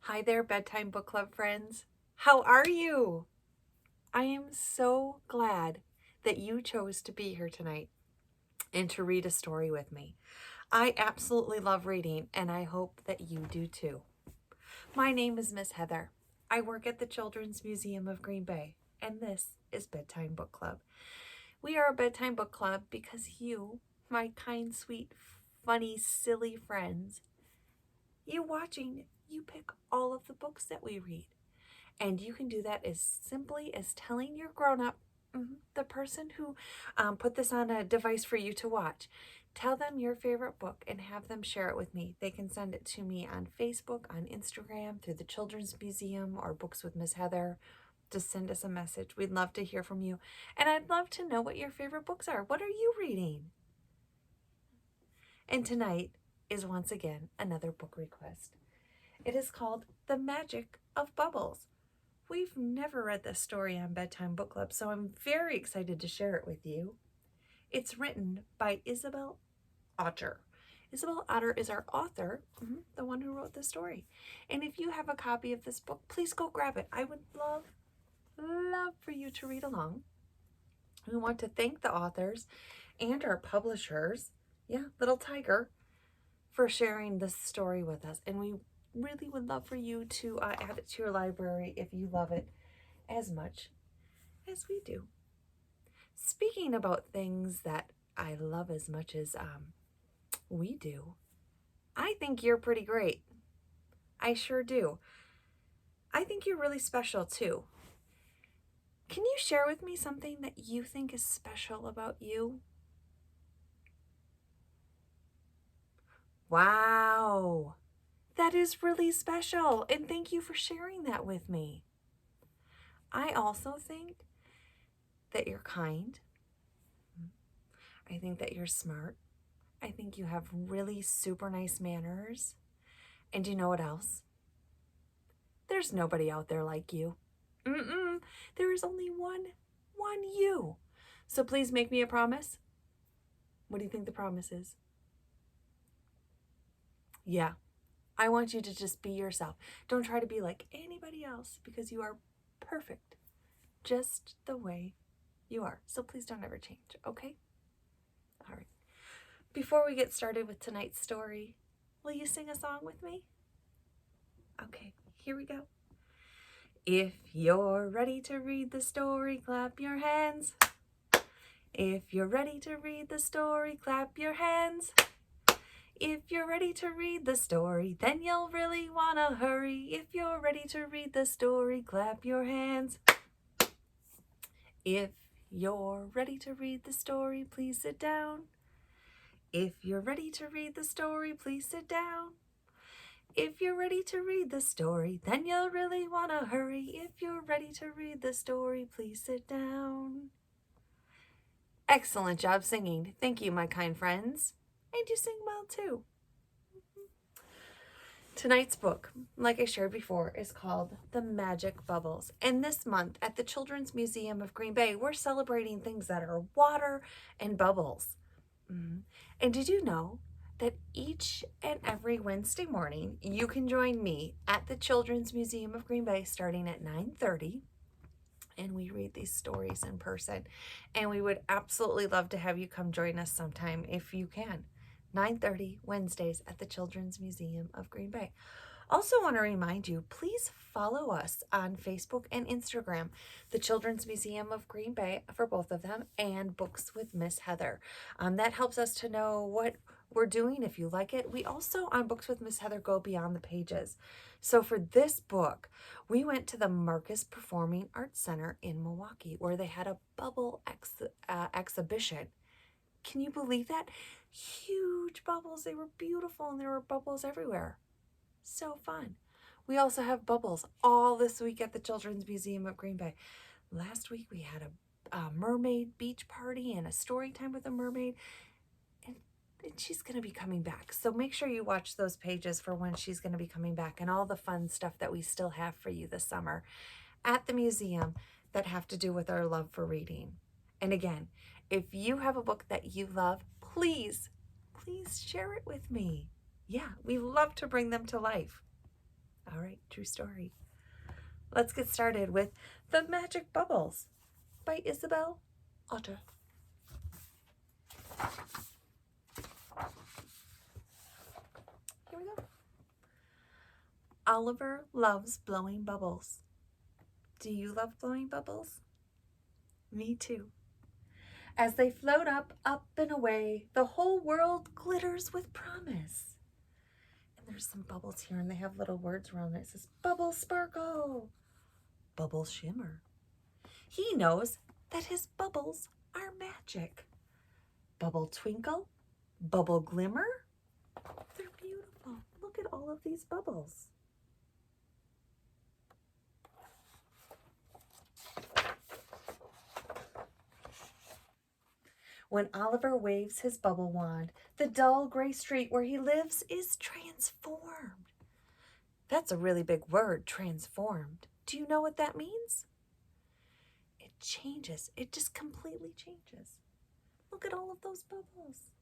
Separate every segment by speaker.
Speaker 1: Hi there, Bedtime Book Club friends. How are you? I am so glad that you chose to be here tonight and to read a story with me. I absolutely love reading, and I hope that you do too. My name is Miss Heather. I work at the Children's Museum of Green Bay, and this is Bedtime Book Club. We are a bedtime book club because you, my kind, sweet, funny, silly friends, you pick all of the books that we read. And you can do that as simply as telling your grown up, the person who put this on a device for you to watch, tell them your favorite book and have them share it with me. They can send it to me on Facebook, on Instagram, through the Children's Museum or Books with Miss Heather. Just send us a message. We'd love to hear from you. And I'd love to know what your favorite books are. What are you reading? And tonight is once again another book request. It is called The Magic of Bubbles. We've never read this story on Bedtime Book Club, so I'm very excited to share it with you. It's written by Isabel Otter. Isabel Otter is our author, the one who wrote the story. And if you have a copy of this book, please go grab it. I would love for you to read along. We want to thank the authors and our publishers, Little Tiger, for sharing this story with us. And we really would love for you to add it to your library if you love it as much as we do. Speaking about things that I love as much as we do, I think you're pretty great. I sure do. I think you're really special too. Can you share with me something that you think is special about you? Wow, that is really special, and thank you for sharing that with me. I also think that you're kind. I think that you're smart. I think you have really super nice manners. And you know what else? There's nobody out there like you. There is only one you. So please make me a promise. What do you think the promise is? Yeah, I want you to just be yourself. Don't try to be like anybody else because you are perfect just the way you are. So please don't ever change, okay? All right. Before we get started with tonight's story, will you sing a song with me? Okay, here we go. If you're ready to read the story, clap your hands. If you're ready to read the story, clap your hands. If you're ready to read the story, then you'll really want to hurry. If you're ready to read the story, clap your hands. If you're ready to read the story, please sit down. If you're ready to read the story, please sit down. If you're ready to read the story, then you'll really want to hurry. If you're ready to read the story, please sit down. Excellent job singing. Thank you, my kind friends. And you sing well too. Tonight's book, like I shared before, is called The Magic Bubbles. And this month at the Children's Museum of Green Bay, we're celebrating things that are water and bubbles. And did you know that each and every Wednesday morning, you can join me at the Children's Museum of Green Bay starting at 9:30, and we read these stories in person. And we would absolutely love to have you come join us sometime if you can. 9:30 Wednesdays at the Children's Museum of Green Bay. Also want to remind you, please follow us on Facebook and Instagram, the Children's Museum of Green Bay for both of them, and Books with Miss Heather. That helps us to know what we're doing if you like it. We also, on Books with Miss Heather, go beyond the pages. So for this book, we went to the Marcus Performing Arts Center in Milwaukee, where they had a bubble exhibition. Can you believe that? Huge bubbles. They were beautiful, and there were bubbles everywhere. So fun. We also have bubbles all this week at the Children's Museum of Green Bay. Last week we had a mermaid beach party and a story time with a mermaid. And she's going to be coming back. So make sure you watch those pages for when she's going to be coming back and all the fun stuff that we still have for you this summer at the museum that have to do with our love for reading. And again, if you have a book that you love, please share it with me. Yeah, we love to bring them to life. All right, true story. Let's get started with The Magic Bubbles by Isabel Otter. Here we go. Oliver loves blowing bubbles. Do you love blowing bubbles? Me too. As they float up, up and away, the whole world glitters with promise. And there's some bubbles here, and they have little words around it. It says, bubble sparkle, bubble shimmer. He knows that his bubbles are magic. Bubble twinkle, bubble glimmer. They're beautiful. Look at all of these bubbles. When Oliver waves his bubble wand, the dull gray street where he lives is transformed. That's a really big word, transformed. Do you know what that means? It changes. It just completely changes. Look at all of those bubbles.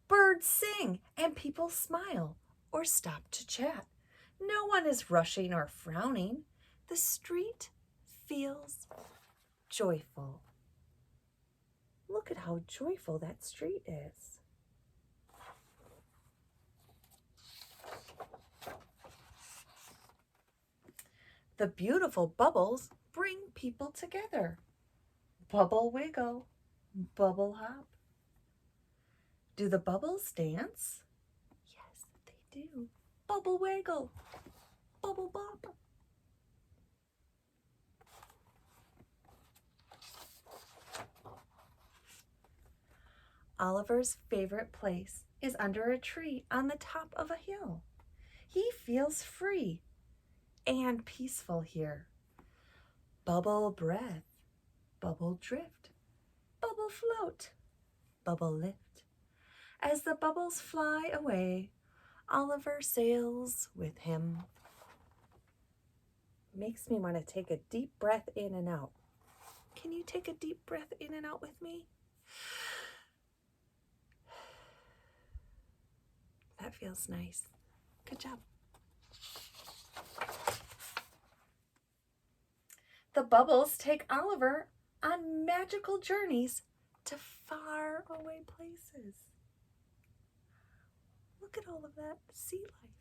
Speaker 1: Birds sing and people smile or stop to chat. No one is rushing or frowning. The street feels joyful. Look at how joyful that street is. The beautiful bubbles bring people together. Bubble wiggle, bubble hop. Do the bubbles dance? Yes, they do. Bubble wiggle, bubble bop. Oliver's favorite place is under a tree on the top of a hill. He feels free and peaceful here. Bubble breath, bubble drift, bubble float, bubble lift. As the bubbles fly away, Oliver sails with him. Makes me want to take a deep breath in and out. Can you take a deep breath in and out with me? That feels nice. Good job. The bubbles take Oliver on magical journeys to far away places. Look at all of that sea life.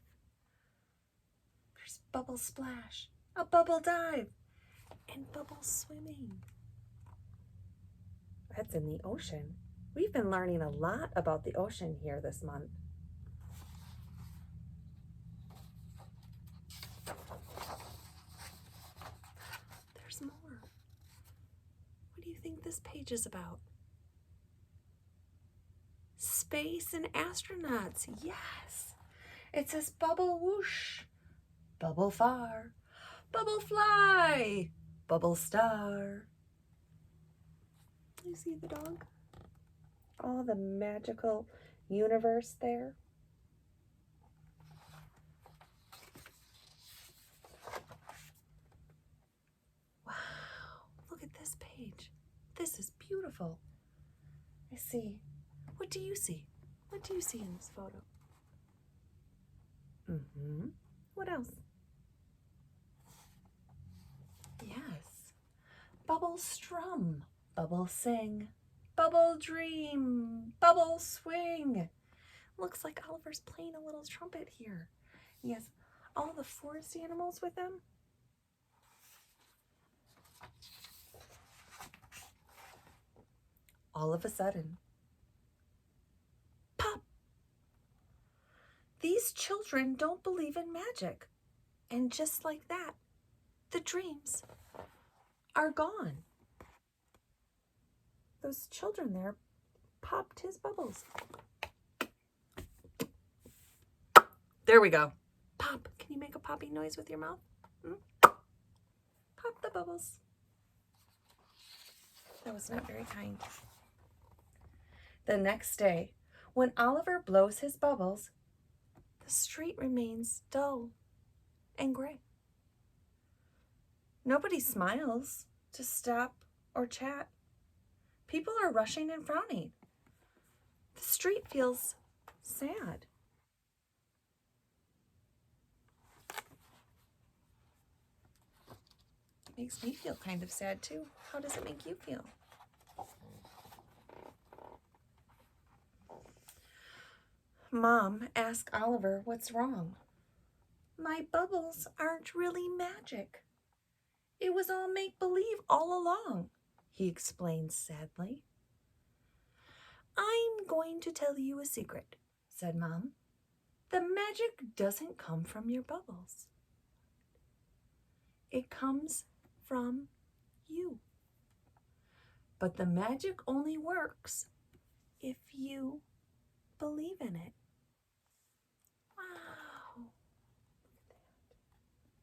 Speaker 1: There's bubble splash, a bubble dive, and bubble swimming. That's in the ocean. We've been learning a lot about the ocean here this month. There's more. What do you think this page is about? Space and astronauts. Yes. It says bubble whoosh, bubble far, bubble fly, bubble star. You see the dog? All the magical universe there. Wow, look at this page. This is beautiful. I see. What do you see? What do you see in this photo? What else? Yes. Bubble strum, bubble sing, bubble dream, bubble swing. Looks like Oliver's playing a little trumpet here. He has all the forest animals with him. All of a sudden, pop! These children don't believe in magic. And just like that, the dreams are gone. Those children there popped his bubbles. There we go. Pop. Can you make a popping noise with your mouth? Pop the bubbles. That was not very kind. The next day, when Oliver blows his bubbles, the street remains dull and gray. Nobody smiles to stop or chat. People are rushing and frowning. The street feels sad. Makes me feel kind of sad too. How does it make you feel? Mom asked Oliver what's wrong. My bubbles aren't really magic. It was all make-believe all along, he explained sadly. I'm going to tell you a secret, said Mom. The magic doesn't come from your bubbles. It comes from you. But the magic only works if you believe in it. Wow.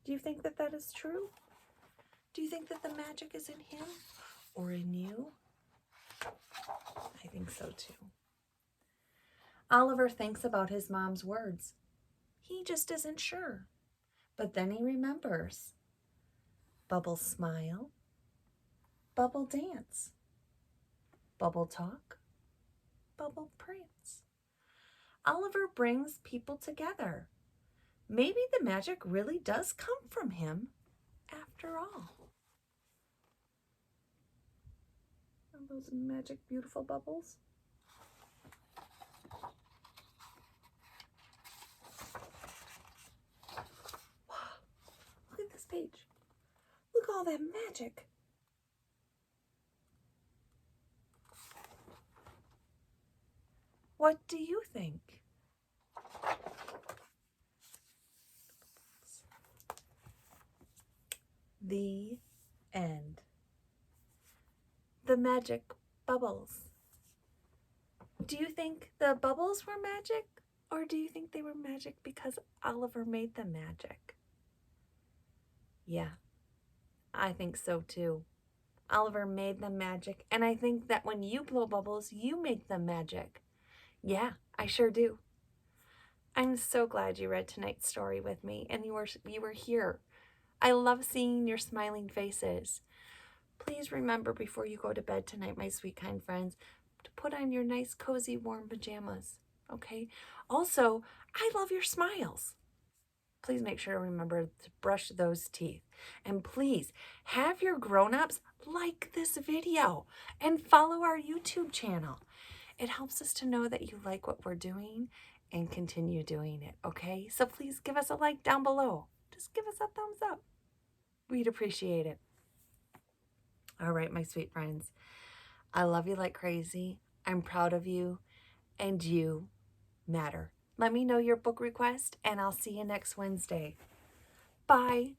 Speaker 1: Do you think that that is true? Do you think that the magic is in him or in you? I think so too. Oliver thinks about his mom's words. He just isn't sure. But then he remembers. Bubble smile. Bubble dance. Bubble talk. Bubble prance. Oliver brings people together. Maybe the magic really does come from him after all. Are those magic, beautiful bubbles? Wow, look at this page. Look at all that magic. What do you think? The end. The magic bubbles. Do you think the bubbles were magic, or do you think they were magic because Oliver made them magic? Yeah, I think so too. Oliver made them magic, and I think that when you blow bubbles, you make them magic. Yeah, I sure do. I'm so glad you read tonight's story with me and you were here. I love seeing your smiling faces. Please remember before you go to bed tonight, my sweet kind friends, to put on your nice cozy warm pajamas, okay? Also, I love your smiles. Please make sure to remember to brush those teeth. And please have your grown-ups like this video and follow our YouTube channel. It helps us to know that you like what we're doing and continue doing it, okay? So please give us a like down below. Just give us a thumbs up. We'd appreciate it. All right, my sweet friends. I love you like crazy. I'm proud of you, and you matter. Let me know your book request, and I'll see you next Wednesday. Bye.